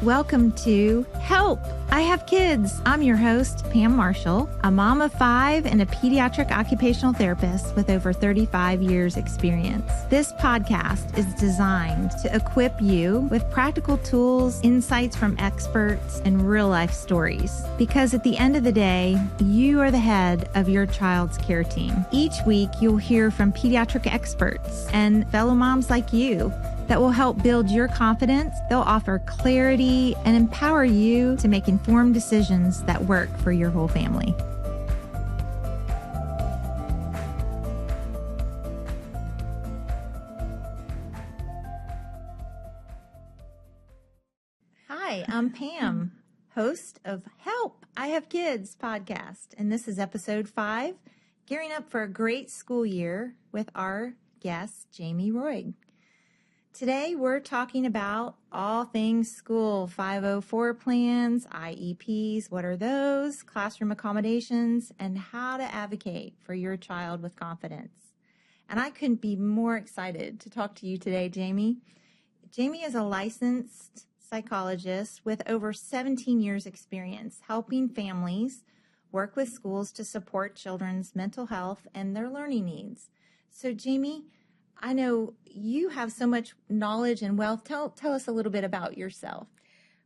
Welcome to Help! I Have Kids. I'm your host, Pam Marshall, a mom of 5 and a pediatric occupational therapist with over 35 years experience. This podcast is designed to equip you with practical tools, insights from experts, and real life stories. Because at the end of the day, you are the head of your child's care team. Each week, you'll hear from pediatric experts and fellow moms like you that will help build your confidence. They'll offer clarity and empower you to make informed decisions that work for your whole family. Hi, I'm Pam, host of Help! I Have Kids podcast, and this is episode 5, gearing up for a great school year with our guest, Jamie Roig. Today, we're talking about all things school, 504 plans, IEPs, what are those, classroom accommodations, and how to advocate for your child with confidence. And I couldn't be more excited to talk to you today, Jamie. Jamie is a licensed psychologist with over 17 years experience helping families work with schools to support children's mental health and their learning needs. So, Jamie, I know you have so much knowledge and wealth. Tell us a little bit about yourself.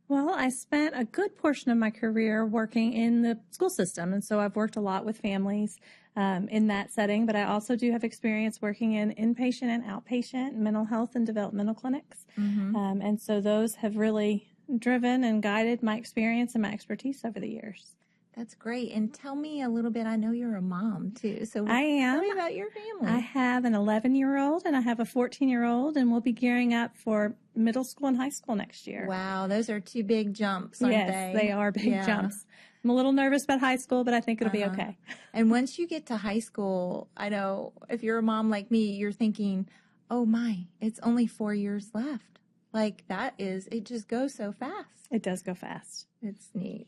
Well, I spent a good portion of my career working in the school system, and so I've worked a lot with families in that setting, but I also do have experience working in inpatient and outpatient mental health and developmental clinics. And so those have really driven and guided my experience and my expertise over the years. That's great. And tell me a little bit. I know you're a mom, too. So I am. Tell me about your family. I have an 11-year-old and I have a 14-year-old, and we'll be gearing up for middle school and high school next year. Wow. Those are 2 big jumps, aren't they? Yes, they are big jumps. I'm a little nervous about high school, but I think it'll be okay. And once you get to high school, I know if you're a mom like me, you're thinking, oh my, it's only 4 years left. Like it just goes so fast. It does go fast. It's neat.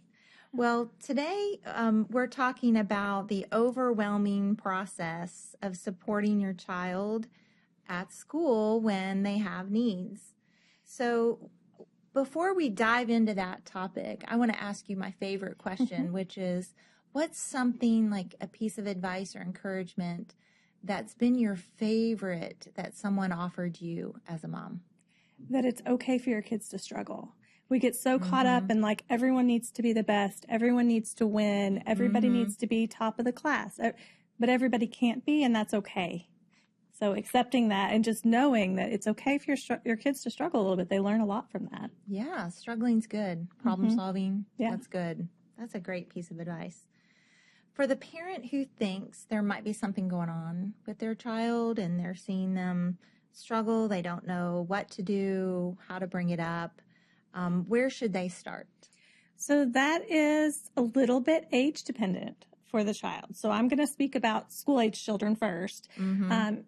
Well, today we're talking about the overwhelming process of supporting your child at school when they have needs. So before we dive into that topic, I want to ask you my favorite question, which is, what's something like a piece of advice or encouragement that's been your favorite that someone offered you as a mom? That it's okay for your kids to struggle. We get so caught up in like everyone needs to be the best, everyone needs to win, everybody needs to be top of the class, but everybody can't be, and that's okay. So accepting that and just knowing that it's okay for your kids to struggle a little bit. They learn a lot from that. Yeah, struggling's good. Problem solving, that's good. That's a great piece of advice. For the parent who thinks there might be something going on with their child and they're seeing them struggle, they don't know what to do, how to bring it up, where should they start? So that is a little bit age dependent for the child. So I'm going to speak about school age children first.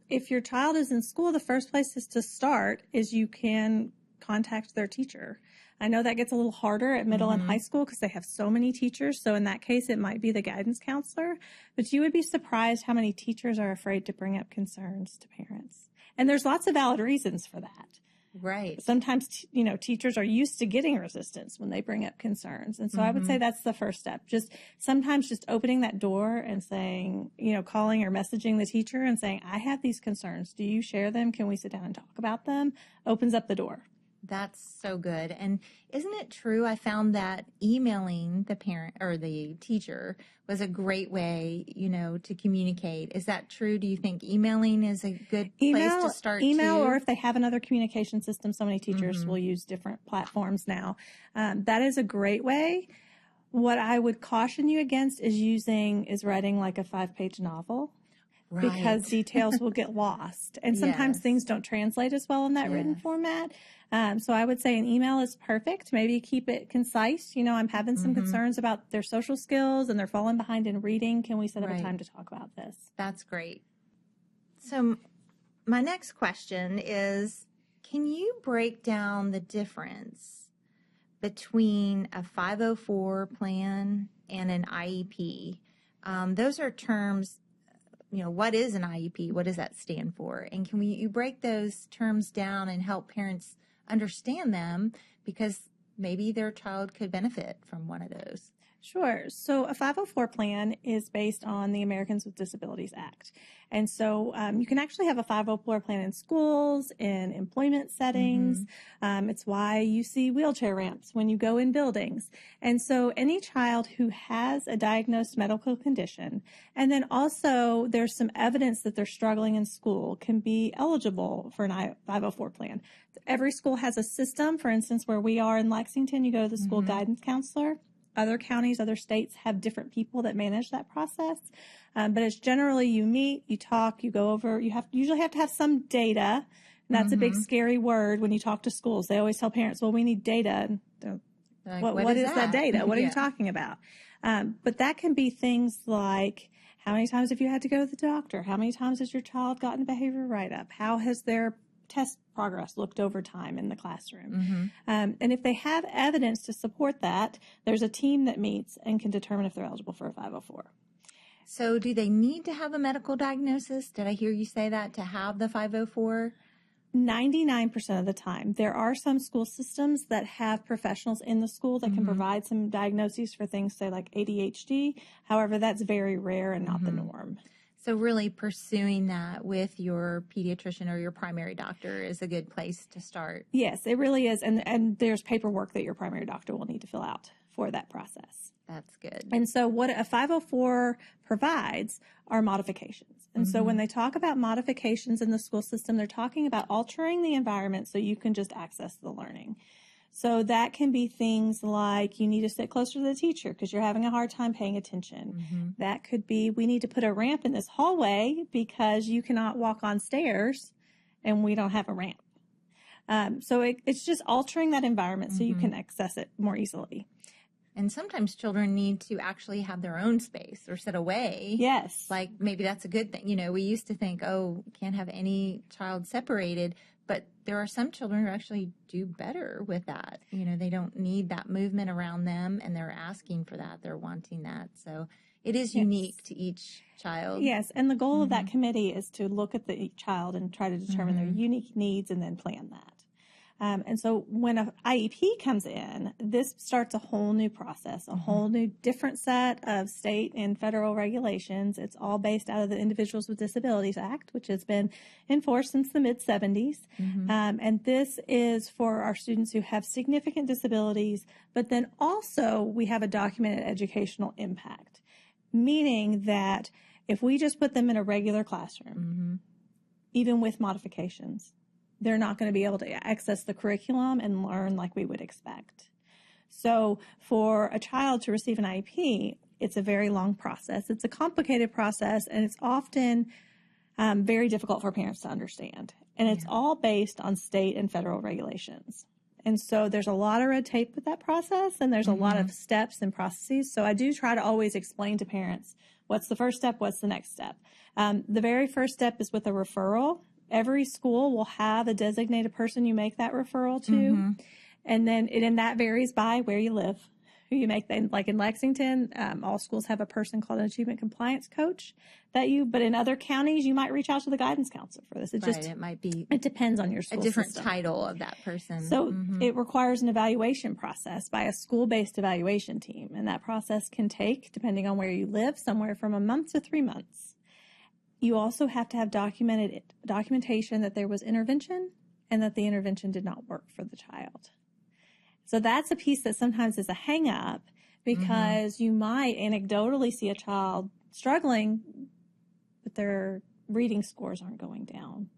If your child is in school, the first place is to start is you can contact their teacher. I know that gets a little harder at middle and high school because they have so many teachers. So in that case, it might be the guidance counselor, but you would be surprised how many teachers are afraid to bring up concerns to parents. And there's lots of valid reasons for that. Right. Sometimes, teachers are used to getting resistance when they bring up concerns. And so I would say that's the first step. Sometimes just opening that door and saying, calling or messaging the teacher and saying, I have these concerns. Do you share them? Can we sit down and talk about them? Opens up the door. That's so good. And isn't it true? I found that emailing the parent or the teacher was a great way, to communicate. Is that true? Do you think emailing is a good place to start? Email, too? Or if they have another communication system, so many teachers will use different platforms now. That is a great way. What I would caution you against is writing like a 5-page novel. Right. Because details will get lost. And sometimes things don't translate as well in that written format. So I would say an email is perfect. Maybe keep it concise. I'm having some concerns about their social skills and they're falling behind in reading. Can we set up a time to talk about this? That's great. So my next question is, can you break down the difference between a 504 plan and an IEP? Those are terms. What is an IEP? What does that stand for? And you break those terms down and help parents understand them? Because maybe their child could benefit from one of those. Sure. So a 504 plan is based on the Americans with Disabilities Act. And so you can actually have a 504 plan in schools, in employment settings. It's why you see wheelchair ramps when you go in buildings. And so any child who has a diagnosed medical condition, and then also there's some evidence that they're struggling in school, can be eligible for an 504 plan. Every school has a system. For instance, where we are in Lexington, you go to the school guidance counselor. Other counties, other states have different people that manage that process. But it's generally you meet, you talk, you go over, usually have to have some data. And that's a big scary word when you talk to schools. They always tell parents, well, we need data. And Like, what is that data? What are you talking about? But that can be things like, how many times have you had to go to the doctor? How many times has your child gotten a behavior write-up? How has their test progress looked over time in the classroom? And if they have evidence to support that, there's a team that meets and can determine if they're eligible for a 504. So do they need to have a medical diagnosis? Did I hear you say that to have the 504? 99% of the time. There are some school systems that have professionals in the school that can provide some diagnoses for things, say like ADHD. However, that's very rare and not the norm. So really pursuing that with your pediatrician or your primary doctor is a good place to start. Yes, it really is. And there's paperwork that your primary doctor will need to fill out for that process. That's good. And so what a 504 provides are modifications. And so when they talk about modifications in the school system, they're talking about altering the environment so you can just access the learning. So that can be things like you need to sit closer to the teacher because you're having a hard time paying attention. That could be we need to put a ramp in this hallway because you cannot walk on stairs and we don't have a ramp. So it's just altering that environment so you can access it more easily. And sometimes children need to actually have their own space or sit away. Yes. Like maybe that's a good thing. You know, we used to think, oh, can't have any child separated. But there are some children who actually do better with that. You know, they don't need that movement around them and they're asking for that. They're wanting that. So it is unique to each child. Yes. And the goal of that committee is to look at the child and try to determine their unique needs and then plan that. And so when an IEP comes in, this starts a whole new process, a whole new different set of state and federal regulations. It's all based out of the Individuals with Disabilities Act, which has been in force since the mid-'70s. And this is for our students who have significant disabilities, but then also we have a documented educational impact, meaning that if we just put them in a regular classroom, even with modifications, they're not going to be able to access the curriculum and learn like we would expect. So for a child to receive an IEP, it's a very long process. It's a complicated process, and it's often very difficult for parents to understand. And it's all based on state and federal regulations. And so there's a lot of red tape with that process, and there's a lot of steps and processes. So I do try to always explain to parents, what's the first step, what's the next step? The very first step is with a referral. Every school will have a designated person you make that referral to. And then that varies by where you live, who you make that. Like in Lexington, all schools have a person called an achievement compliance coach but in other counties, you might reach out to the guidance counselor for this. It might be. It depends on your school a different system. title of that person. So it requires an evaluation process by a school-based evaluation team. And that process can take, depending on where you live, somewhere from a month to 3 months. You also have to have documentation that there was intervention and that the intervention did not work for the child. So that's a piece that sometimes is a hang up because you might anecdotally see a child struggling, but their reading scores aren't going down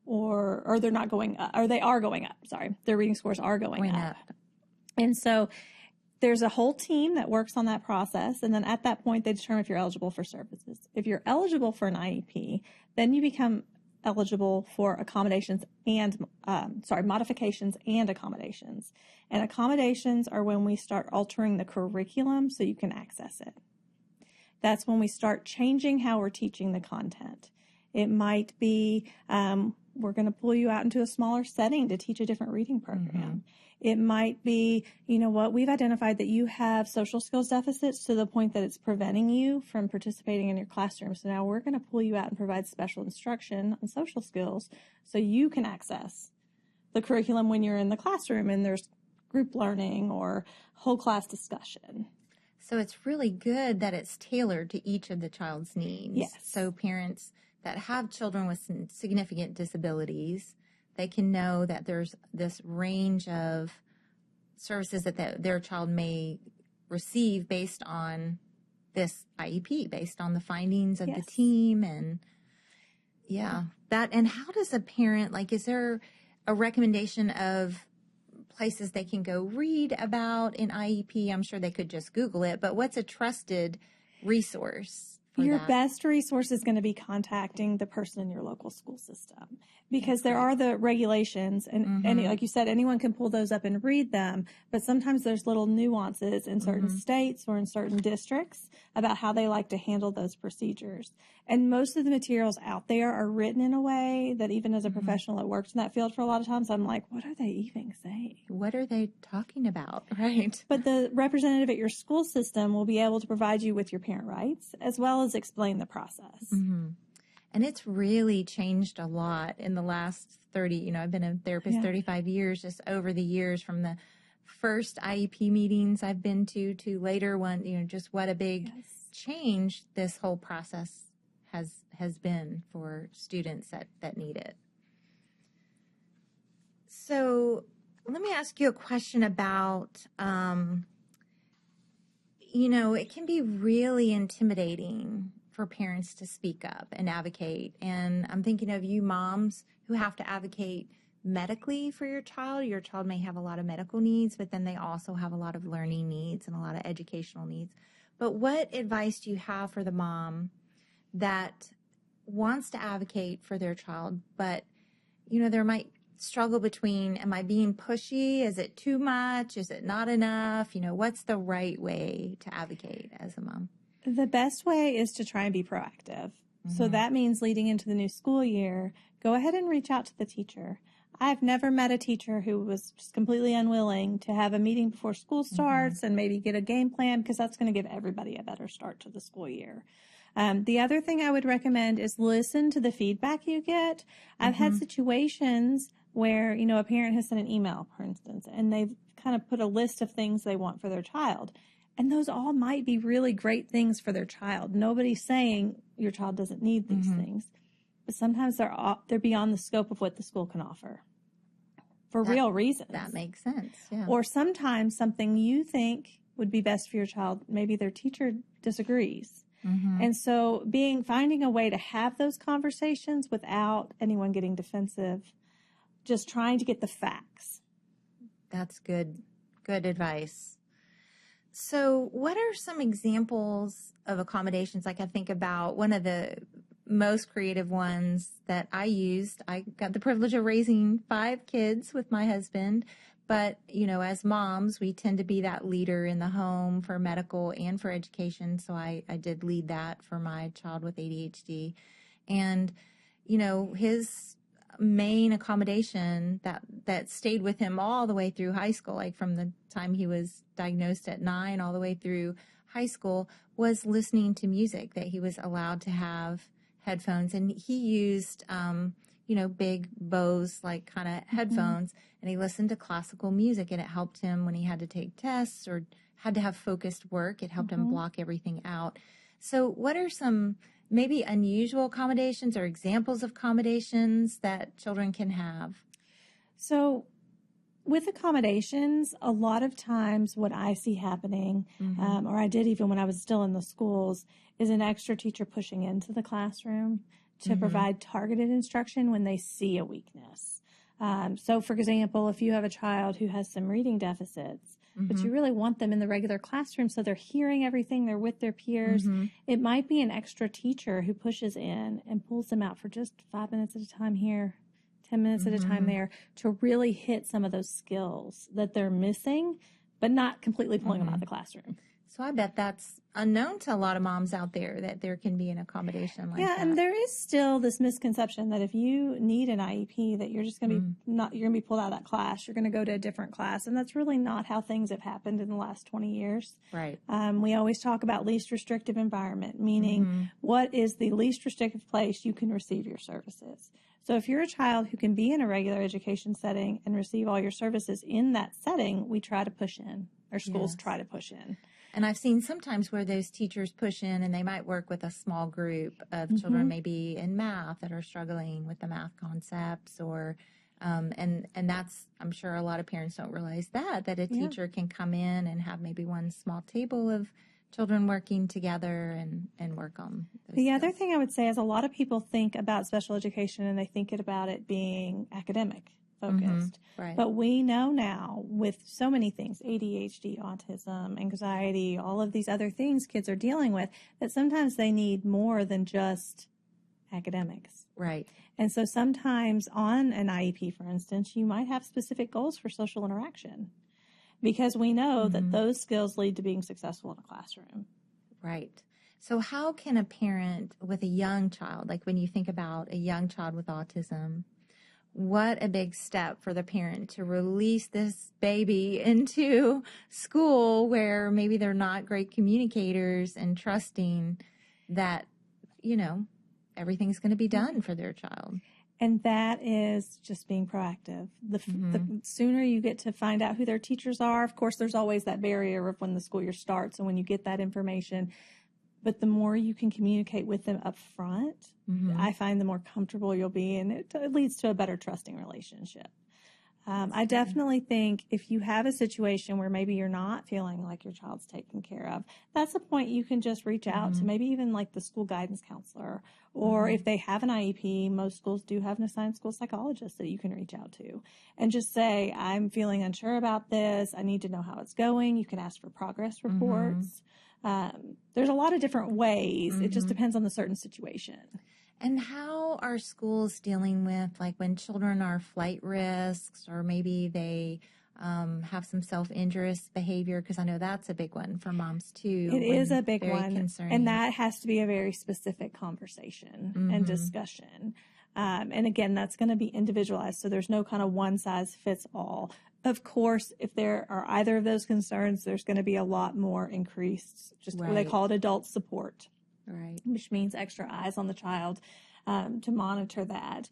or they're not going up, or they are going up. Sorry. Their reading scores are going up. And so there's a whole team that works on that process. And then at that point, they determine if you're eligible for services. If you're eligible for an IEP, then you become eligible for accommodations and, modifications and accommodations. And accommodations are when we start altering the curriculum so you can access it. That's when we start changing how we're teaching the content. It might be, we're going to pull you out into a smaller setting to teach a different reading program. It might be, you know what, we've identified that you have social skills deficits to the point that it's preventing you from participating in your classroom. So now we're going to pull you out and provide special instruction on social skills so you can access the curriculum when you're in the classroom. And there's group learning or whole class discussion. So it's really good that it's tailored to each of the child's needs. Yes. So parents that have children with some significant disabilities, they can know that there's this range of services that their child may receive based on this IEP, based on the findings of the team. And and how does a parent, like, is there a recommendation of places they can go read about an IEP? I'm sure they could just Google it, but what's a trusted resource for Your that? best resource is going to be contacting the person in your local school system, because there are the regulations, and like you said, anyone can pull those up and read them, but sometimes there's little nuances in certain states or in certain districts about how they like to handle those procedures. And most of the materials out there are written in a way that even as a professional that works in that field for a lot of times, I'm like, what are they even saying? What are they talking about? Right. But the representative at your school system will be able to provide you with your parent rights as well as explain the process. And it's really changed a lot in the last 30, I've been a therapist 35 years, just over the years, from the first IEP meetings I've been to later one, just what a big change this whole process has been for students that need it. So let me ask you a question about, it can be really intimidating for parents to speak up and advocate. And I'm thinking of you moms who have to advocate medically for your child. Your child may have a lot of medical needs, but then they also have a lot of learning needs and a lot of educational needs. But what advice do you have for the mom that wants to advocate for their child, but, there might struggle between, am I being pushy? Is it too much? Is it not enough? What's the right way to advocate as a mom? The best way is to try and be proactive. So that means leading into the new school year, go ahead and reach out to the teacher. I've never met a teacher who was just completely unwilling to have a meeting before school starts and maybe get a game plan, because that's going to give everybody a better start to the school year. The other thing I would recommend is listen to the feedback you get. I've had situations where, a parent has sent an email, for instance, and they've kind of put a list of things they want for their child. And those all might be really great things for their child. Nobody's saying your child doesn't need these things, but sometimes they're beyond the scope of what the school can offer for real reasons. That makes sense. Yeah. Or sometimes something you think would be best for your child, maybe their teacher disagrees. And so finding a way to have those conversations without anyone getting defensive, just trying to get the facts. That's good advice. So what are some examples of accommodations? Like, I think about one of the most creative ones that I used. I got the privilege of raising 5 kids with my husband. But, as moms, we tend to be that leader in the home for medical and for education. So I did lead that for my child with ADHD. And, his main accommodation that stayed with him all the way through high school, like from the time he was diagnosed at 9 all the way through high school, was listening to music, that he was allowed to have headphones. And he used, big Bose, like kind of headphones, and he listened to classical music, and it helped him when he had to take tests or had to have focused work. It helped him block everything out. So what are some maybe unusual accommodations or examples of accommodations that children can have? So with accommodations, a lot of times what I see happening, or I did even when I was still in the schools, is an extra teacher pushing into the classroom to provide targeted instruction when they see a weakness. So, for example, if you have a child who has some reading deficits, but you really want them in the regular classroom so they're hearing everything, they're with their peers, it might be an extra teacher who pushes in and pulls them out for just 5 minutes at a time here, 10 minutes at a time there, to really hit some of those skills that they're missing, but not completely pulling them out of the classroom. So I bet that's unknown to a lot of moms out there, that there can be an accommodation like that. Yeah, and there is still this misconception that if you need an IEP, that you're just going to be you're going to be pulled out of that class. You're going to go to a different class, and that's really not how things have happened in the last 20 years. Right. We always talk about least restrictive environment, meaning what is the least restrictive place you can receive your services. So if you're a child who can be in a regular education setting and receive all your services in that setting, we try to push in, or schools try to push in. And I've seen sometimes where those teachers push in and they might work with a small group of children, maybe in math, that are struggling with the math concepts, or and that's, I'm sure a lot of parents don't realize that a teacher can come in and have maybe one small table of children working together and work on those The skills. other thing I would say is a lot of people think about special education and they think about it being academic focused. Right. But we know now with so many things, ADHD, autism, anxiety, all of these other things kids are dealing with, that sometimes they need more than just academics. Right. And so sometimes on an IEP, for instance, you might have specific goals for social interaction, because we know that those skills lead to being successful in a classroom. Right. So how can a parent with a young child, like when you think about a young child with autism, what a big step for the parent to release this baby into school where maybe they're not great communicators, and trusting that, everything's going to be done for their child. And that is just being proactive. The sooner you get to find out who their teachers are, of course, there's always that barrier of when the school year starts and when you get that information. But the more you can communicate with them up front, I find the more comfortable you'll be, and it leads to a better trusting relationship. I definitely think if you have a situation where maybe you're not feeling like your child's taken care of, that's a point you can just reach out to maybe even like the school guidance counselor, or if they have an IEP, most schools do have an assigned school psychologist that you can reach out to and just say, I'm feeling unsure about this. I need to know how it's going. You can ask for progress reports. There's a lot of different ways. It just depends on the certain situation. And how are schools dealing with, like, when children are flight risks, or maybe they have some self-injurious behavior? Because I know that's a big one for moms too. It is a big one. Concerning. And that has to be a very specific conversation and discussion. And again, that's going to be individualized. So there's no kind of one size fits all. Of course, if there are either of those concerns, there's going to be a lot more increased, just what they call it, adult support. Right. Which means extra eyes on the child to monitor that.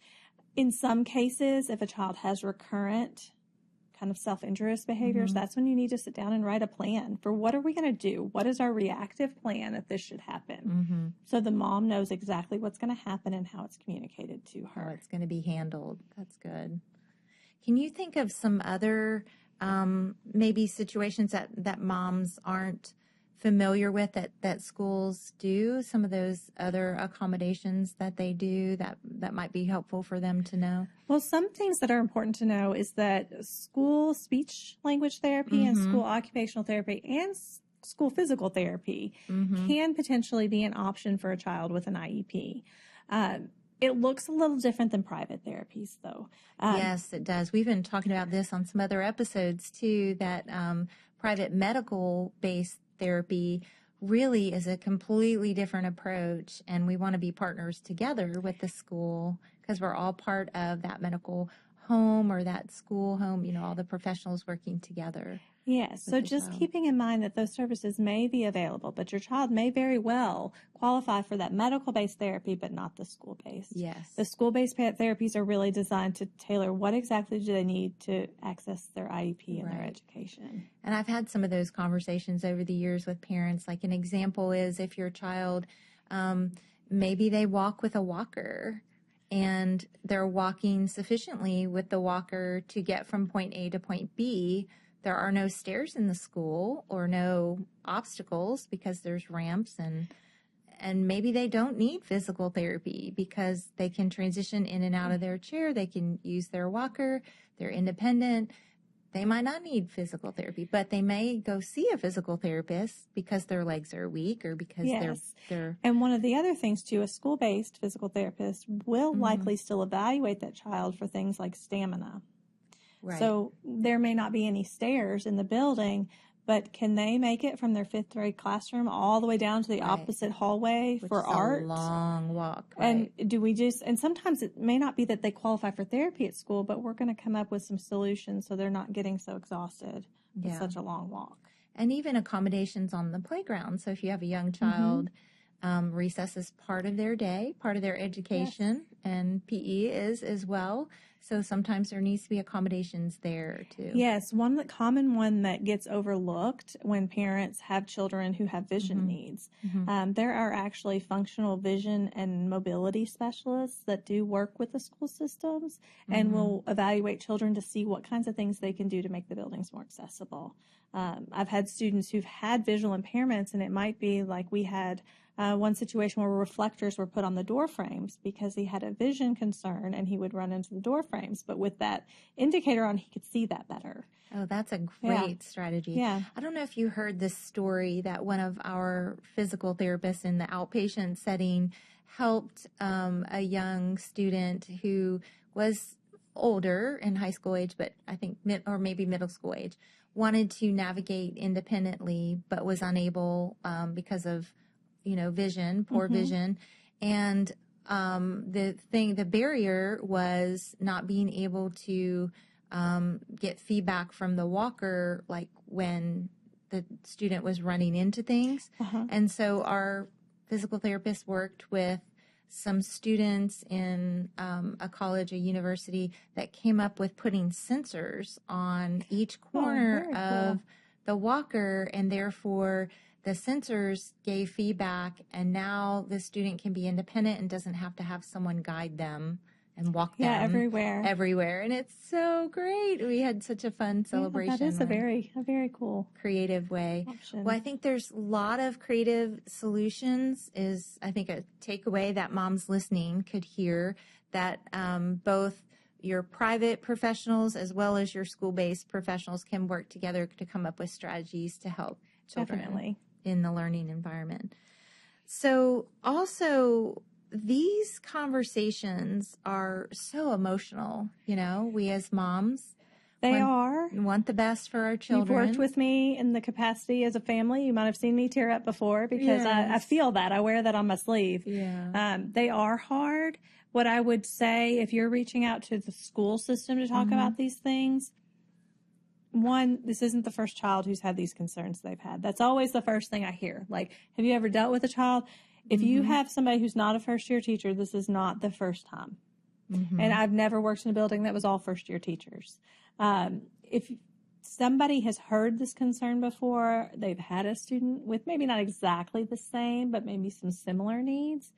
In some cases, if a child has recurrent kind of self-injurious behaviors, that's when you need to sit down and write a plan for what are we going to do? What is our reactive plan if this should happen? So the mom knows exactly what's going to happen and how it's communicated to her. How it's going to be handled. That's good. Can you think of some other maybe situations that moms aren't familiar with that schools do, some of those other accommodations that they do that might be helpful for them to know? Well, some things that are important to know is that school speech language therapy and school occupational therapy and school physical therapy can potentially be an option for a child with an IEP. It looks a little different than private therapies, though. Yes, it does. We've been talking about this on some other episodes, too, that private medical-based therapy really is a completely different approach, and we want to be partners together with the school because we're all part of that medical home or that school home, all the professionals working together. Yes, so just keeping in mind that those services may be available, but your child may very well qualify for that medical-based therapy, but not the school-based. Yes. The school-based therapies are really designed to tailor what exactly do they need to access their IEP and their education. And I've had some of those conversations over the years with parents. Like an example is if your child, maybe they walk with a walker, and they're walking sufficiently with the walker to get from point A to point B. There are no stairs in the school or no obstacles because there's ramps, and maybe they don't need physical therapy because they can transition in and out of their chair. They can use their walker. They're independent. They might not need physical therapy, but they may go see a physical therapist because their legs are weak or because they're. And one of the other things too, a school-based physical therapist will likely still evaluate that child for things like stamina. Right. So there may not be any stairs in the building, but can they make it from their fifth grade classroom all the way down to the opposite hallway for art? A long walk. Right? And sometimes it may not be that they qualify for therapy at school, but we're going to come up with some solutions so they're not getting so exhausted with such a long walk. And even accommodations on the playground. So if you have a young child Recess is part of their day, part of their education, and PE is as well. So sometimes there needs to be accommodations there too. Yes, one common one that gets overlooked when parents have children who have vision needs. There are actually functional vision and mobility specialists that do work with the school systems and will evaluate children to see what kinds of things they can do to make the buildings more accessible. I've had students who've had visual impairments, and it might be like we had one situation where reflectors were put on the door frames because he had a vision concern and he would run into the door frames. But with that indicator on, he could see that better. Oh, that's a great strategy. Yeah. I don't know if you heard this story that one of our physical therapists in the outpatient setting helped a young student who was older in high school age, but I think or maybe middle school age, wanted to navigate independently, but was unable because of vision, poor vision. And the barrier was not being able to get feedback from the walker, like when the student was running into things. And so our physical therapist worked with some students in a college, a university, that came up with putting sensors on each corner of the walker, and therefore the sensors gave feedback, and now the student can be independent and doesn't have to have someone guide them and walk them everywhere. And it's so great. We had such a fun celebration. That is a very cool creative way option. Well, I think there's a lot of creative solutions is, I think, a takeaway that moms listening could hear, that both your private professionals as well as your school-based professionals can work together to come up with strategies to help children in the learning environment. So also, these conversations are so emotional. We as moms, want the best for our children. You've worked with me in the capacity as a family. You might have seen me tear up before because I feel that. I wear that on my sleeve. They are hard. What I would say, if you're reaching out to the school system to talk about these things, one, this isn't the first child who's had these concerns they've had. That's always the first thing I hear. Like, have you ever dealt with a child? If you have somebody who's not a first-year teacher, this is not the first time. And I've never worked in a building that was all first-year teachers. If somebody has heard this concern before, they've had a student with maybe not exactly the same, but maybe some similar needs,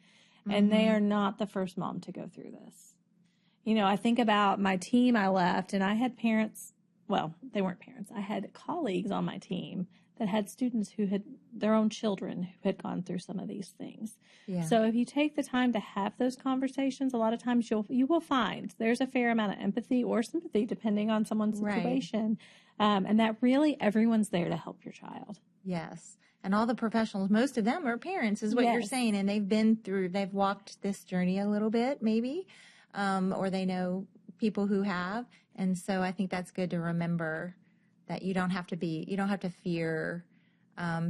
and they are not the first mom to go through this. I think about my team I left, and I had parents. Well, they weren't parents. I had colleagues on my team that had students who had their own children who had gone through some of these things. So if you take the time to have those conversations, a lot of times you will find there's a fair amount of empathy or sympathy depending on someone's situation. And that really everyone's there to help your child. Yes. And all the professionals, most of them are parents is what you're saying. And they've walked this journey a little bit maybe, or they know people who have. And so I think that's good to remember, that you don't have to fear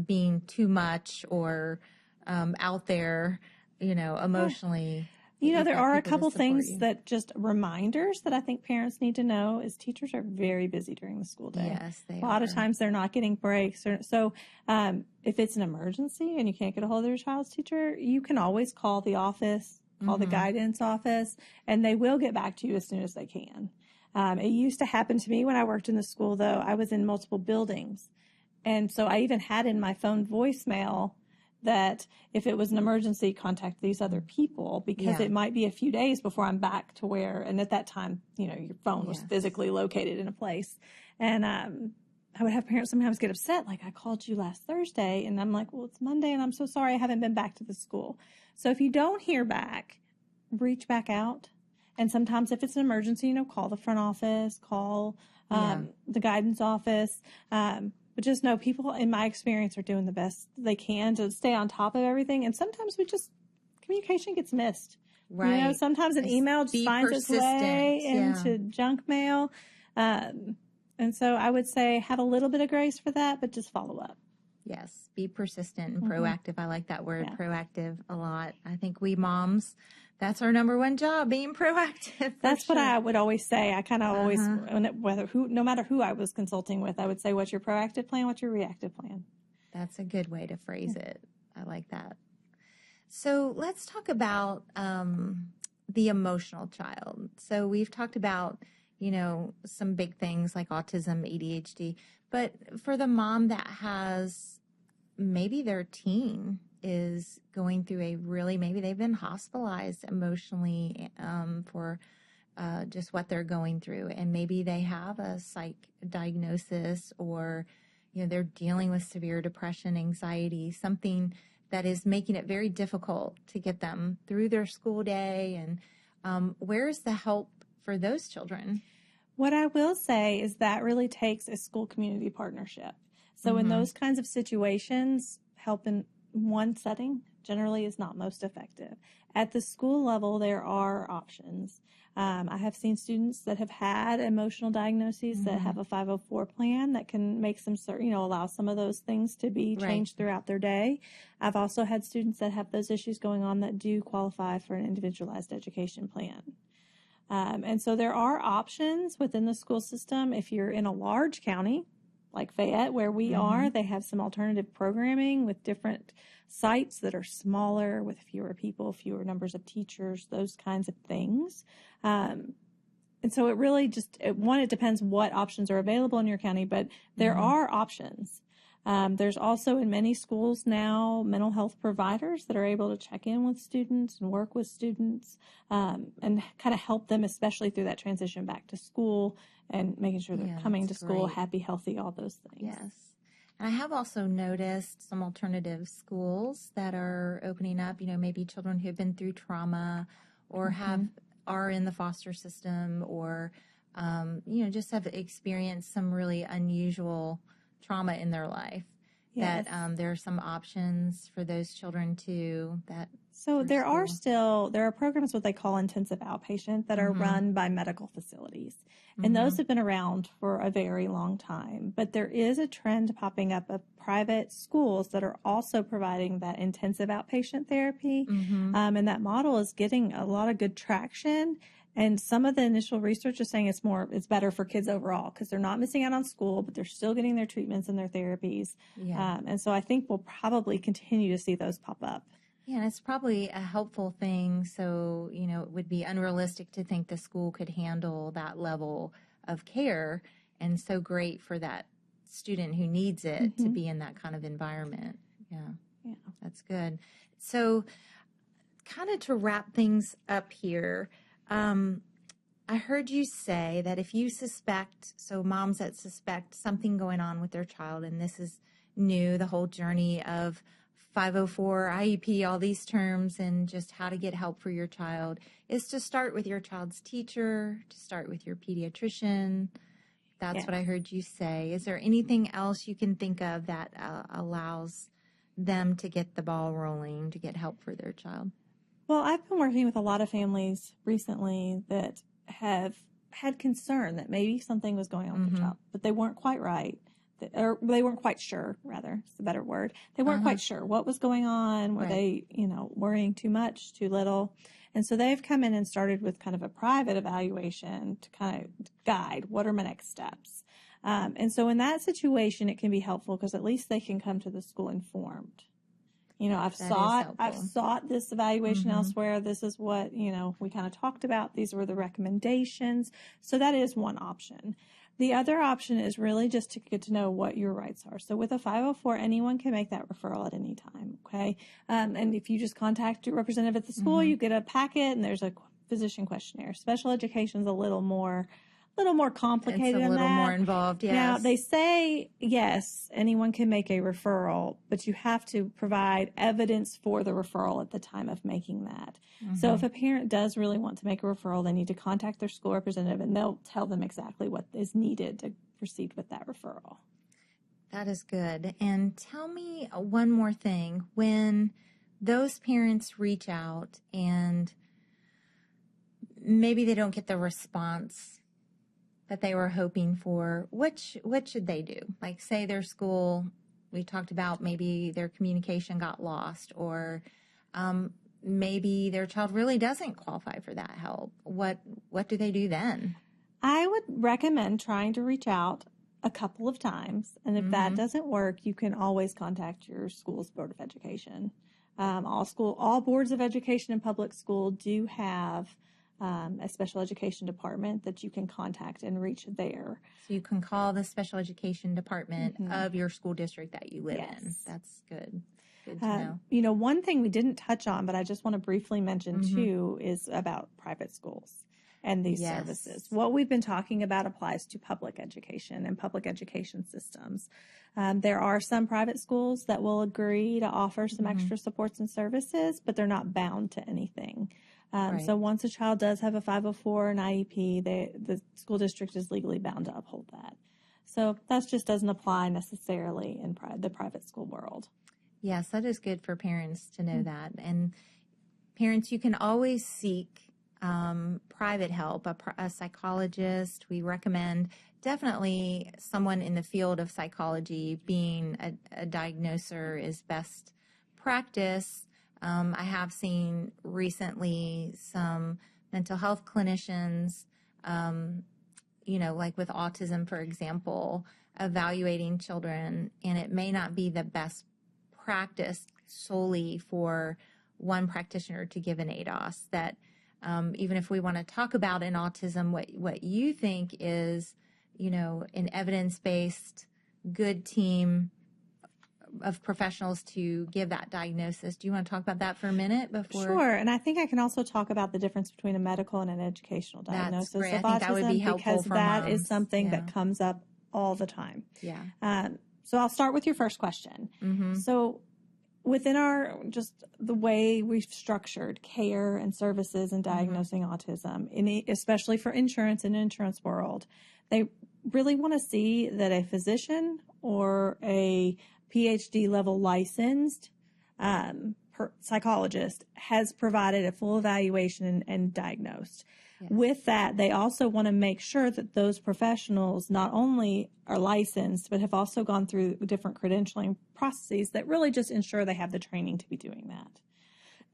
being too much or out there, emotionally. There are a couple things that just reminders that I think parents need to know is teachers are very busy during the school day. Yes, they are. A lot of times they're not getting breaks. So if it's an emergency and you can't get a hold of your child's teacher, you can always call the office, call the guidance office, and they will get back to you as soon as they can. It used to happen to me when I worked in the school, though. I was in multiple buildings. And so I even had in my phone voicemail that if it was an emergency, contact these other people, because it might be a few days before I'm back to where, and at that time, your phone was physically located in a place. And I would have parents sometimes get upset, like, I called you last Thursday, and I'm like, well, it's Monday, and I'm so sorry I haven't been back to the school. So if you don't hear back, reach back out. And sometimes if it's an emergency, call the front office, call the guidance office. But just know people, in my experience, are doing the best they can to stay on top of everything. And sometimes communication gets missed. Right. Sometimes an email just finds its way into junk mail. And so I would say have a little bit of grace for that, but just follow up. Yes. Be persistent and proactive. I like that word, proactive, a lot. I think we moms, that's our number one job, being proactive. That's what I would always say. I kind of always, no matter who I was consulting with, I would say, what's your proactive plan? What's your reactive plan? That's a good way to phrase it. I like that. So let's talk about the emotional child. So we've talked about, some big things like autism, ADHD, but for the mom that has maybe their teen is going through maybe they've been hospitalized emotionally for just what they're going through, and maybe they have a psych diagnosis, or they're dealing with severe depression, anxiety, something that is making it very difficult to get them through their school day. And where's the help for those children? What I will say is that really takes a school community partnership. So in those kinds of situations, help in one setting generally is not most effective. At the school level, there are options. I have seen students that have had emotional diagnoses that have a 504 plan that can make some allow some of those things to be changed throughout their day. I've also had students that have those issues going on that do qualify for an individualized education plan. And so there are options within the school system. If you're in a large county, like Fayette, where we are, they have some alternative programming with different sites that are smaller, with fewer people, fewer numbers of teachers, those kinds of things. And so it really it depends what options are available in your county, but there are options. There's also in many schools now mental health providers that are able to check in with students and work with students and kind of help them, especially through that transition back to school and making sure they're coming to school happy, healthy, all those things. Yes. And I have also noticed some alternative schools that are opening up, maybe children who have been through trauma or are in the foster system, or, just have experienced some really unusual trauma in their life. Yes. That there are some options for those children too. So there are programs what they call intensive outpatient that are run by medical facilities. And those have been around for a very long time. But there is a trend popping up of private schools that are also providing that intensive outpatient therapy. And that model is getting a lot of good traction. And some of the initial research is saying it's better for kids overall because they're not missing out on school, but they're still getting their treatments and their therapies. Yeah. And so I think we'll probably continue to see those pop up. Yeah, and it's probably a helpful thing. So, it would be unrealistic to think the school could handle that level of care, and so great for that student who needs it to be in that kind of environment. Yeah, that's good. So kind of to wrap things up here, I heard you say that if you moms that suspect something going on with their child, and this is new, the whole journey of 504, IEP, all these terms, and just how to get help for your child, is to start with your child's teacher, to start with your pediatrician. That's what I heard you say. Is there anything else you can think of that allows them to get the ball rolling, to get help for their child? Well, I've been working with a lot of families recently that have had concern that maybe something was going on with their child, but they weren't quite right. Or they weren't quite sure, rather, is the better word. They weren't quite sure what was going on. Were they, worrying too much, too little? And so they've come in and started with kind of a private evaluation to kind of guide what are my next steps. And so in that situation, it can be helpful because at least they can come to the school informed. I've sought this evaluation elsewhere. This is what, we kind of talked about. These were the recommendations. So that is one option. The other option is really just to get to know what your rights are. So with a 504, anyone can make that referral at any time, okay? And if you just contact your representative at the school, you get a packet and there's a physician questionnaire. Special education is a little more complicated than that. It's a little more involved, yes. Now, they say, yes, anyone can make a referral, but you have to provide evidence for the referral at the time of making that. So if a parent does really want to make a referral, they need to contact their school representative, and they'll tell them exactly what is needed to proceed with that referral. That is good. And tell me one more thing. When those parents reach out and maybe they don't get the response that they were hoping for, what should they do? Like, say their school, we talked about maybe their communication got lost, or maybe their child really doesn't qualify for that help. What do they do then? I would recommend trying to reach out a couple of times, and if that doesn't work, you can always contact your school's Board of Education. All boards of education in public school do have a special education department that you can contact and reach there. So you can call the special education department of your school district that you live in. That's good. Good to know. One thing we didn't touch on, but I just want to briefly mention too, is about private schools and these services. What we've been talking about applies to public education and public education systems. There are some private schools that will agree to offer some extra supports and services, but they're not bound to anything. So once a child does have a 504 and IEP, the school district is legally bound to uphold that. So that just doesn't apply necessarily in the private school world. Yes, that is good for parents to know that. And parents, you can always seek private help, a psychologist. We recommend definitely someone in the field of psychology. Being a diagnoser is best practice. I have seen recently some mental health clinicians, like with autism, for example, evaluating children, and it may not be the best practice solely for one practitioner to give an ADOS. That even if we want to talk about in autism, what you think is, an evidence-based good team of professionals to give that diagnosis. Do you want to talk about that for a minute before? Sure. And I think I can also talk about the difference between a medical and an educational diagnosis of autism. I think that would be helpful because for that moms. Is something that comes up all the time. Yeah. So I'll start with your first question. So within just the way we've structured care and services and diagnosing autism, especially for insurance in the insurance world, they really want to see that a physician or a PhD level licensed psychologist has provided a full evaluation and diagnosed. Yes. With that, they also want to make sure that those professionals not only are licensed, but have also gone through different credentialing processes that really just ensure they have the training to be doing that.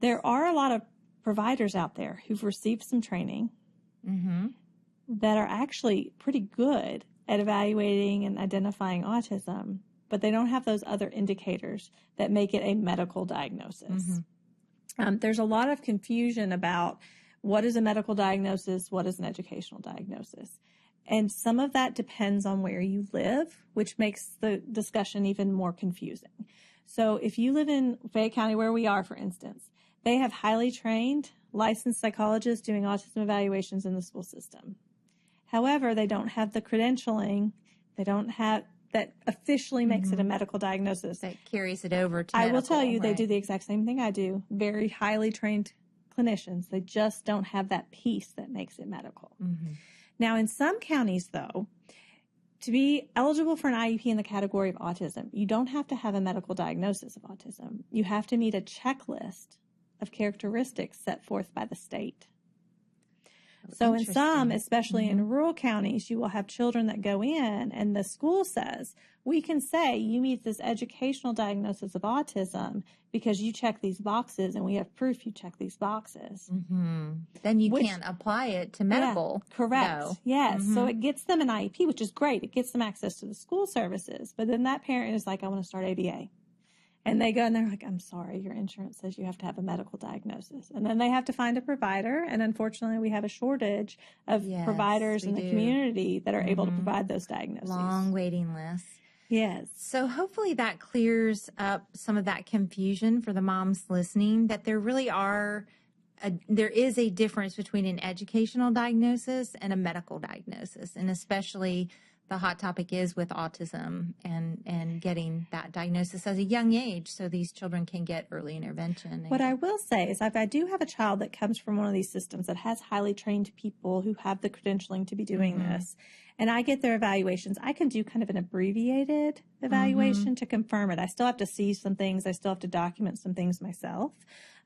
There are a lot of providers out there who've received some training that are actually pretty good at evaluating and identifying autism, but they don't have those other indicators that make it a medical diagnosis. There's a lot of confusion about what is a medical diagnosis, what is an educational diagnosis. And some of that depends on where you live, which makes the discussion even more confusing. So if you live in Fayette County, where we are, for instance, they have highly trained licensed psychologists doing autism evaluations in the school system. However, they don't have the credentialing. They don't have that officially makes it a medical diagnosis. That carries it over to medical. I will tell you, they do the exact same thing I do. Very highly trained clinicians. They just don't have that piece that makes it medical. Now, in some counties, though, to be eligible for an IEP in the category of autism, you don't have to have a medical diagnosis of autism. You have to meet a checklist of characteristics set forth by the state. So in some, especially in rural counties, you will have children that go in and the school says, we can say you meet this educational diagnosis of autism because you check these boxes and we have proof you check these boxes. Then you can't apply it to medical. Yeah, correct. Though. Yes. So it gets them an IEP, which is great. It gets them access to the school services. But then that parent is like, I want to start ABA. And they go and they're like, I'm sorry, your insurance says you have to have a medical diagnosis. And then they have to find a provider. And unfortunately, we have a shortage of providers in the community that are able to provide those diagnoses. Long waiting lists. Yes. So hopefully that clears up some of that confusion for the moms listening, that there really there is a difference between an educational diagnosis and a medical diagnosis. And especially the hot topic is with autism and getting that diagnosis at a young age so these children can get early intervention. What I will say is if I do have a child that comes from one of these systems that has highly trained people who have the credentialing to be doing this, and I get their evaluations, I can do kind of an abbreviated evaluation to confirm it. I still have to see some things. I still have to document some things myself.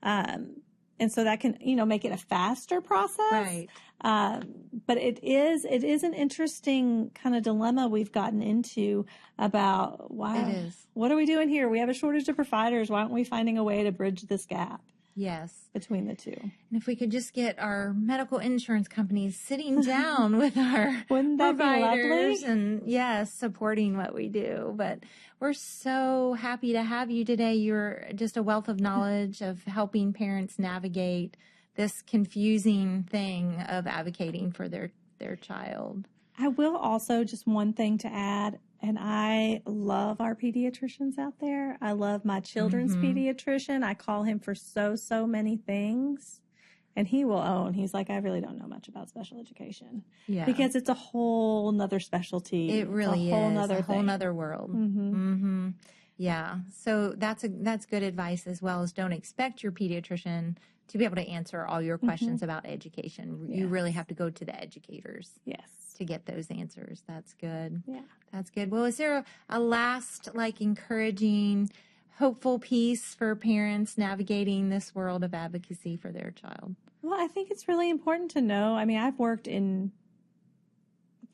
And so that can, make it a faster process. Right. But it is an interesting kind of dilemma we've gotten into about, wow, what are we doing here? We have a shortage of providers. Why aren't we finding a way to bridge this gap? Yes. between the two. And if we could just get our medical insurance companies sitting down with our Wouldn't that providers be lovely? and yes, supporting what we do. But we're so happy to have you today. You're just a wealth of knowledge of helping parents navigate this confusing thing of advocating for their child. I will also, just one thing to add, and I love our pediatricians out there. I love my children's pediatrician. I call him for so many things. And he will own. He's like, I really don't know much about special education. Yeah. Because it's a whole nother specialty. It really is. A whole nother world. Yeah. So that's good advice, as well as don't expect your pediatrician to be able to answer all your questions about education. You really have to go to the educators. Yes. To get those answers. That's good. Yeah. That's good. Well, is there a last, encouraging, hopeful piece for parents navigating this world of advocacy for their child? Well, I think it's really important to know. I mean, I've worked in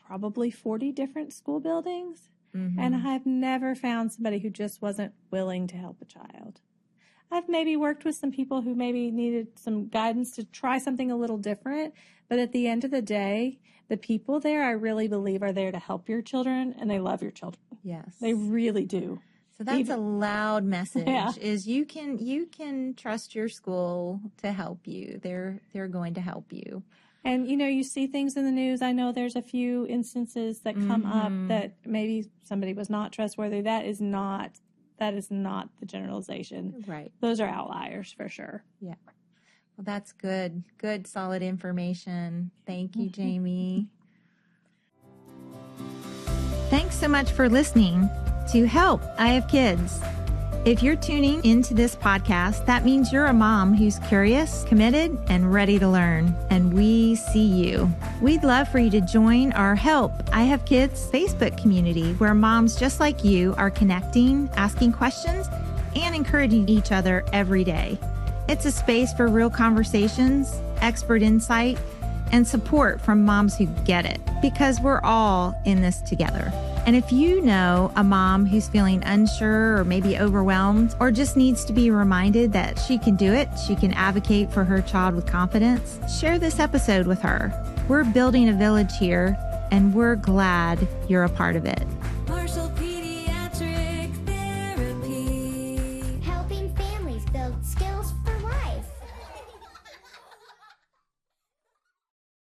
probably 40 different school buildings, and I've never found somebody who just wasn't willing to help a child. I've maybe worked with some people who maybe needed some guidance to try something a little different, but at the end of the day, the people there, I really believe, are there to help your children, and they love your children. Yes. They really do. So that's a loud message, is you can trust your school to help you. They're going to help you. And, you see things in the news. I know there's a few instances that come up that maybe somebody was not trustworthy. That is not the generalization. Right. Those are outliers for sure. Yeah. Well, that's good. Good, solid information. Thank you, Jamie. Thanks so much for listening to Help, I Have Kids. If you're tuning into this podcast, that means you're a mom who's curious, committed, and ready to learn. And we see you. We'd love for you to join our Help, I Have Kids Facebook community, where moms just like you are connecting, asking questions, and encouraging each other every day. It's a space for real conversations, expert insight, and support from moms who get it, because we're all in this together. And if you know a mom who's feeling unsure or maybe overwhelmed, or just needs to be reminded that she can do it, she can advocate for her child with confidence, share this episode with her. We're building a village here, and we're glad you're a part of it.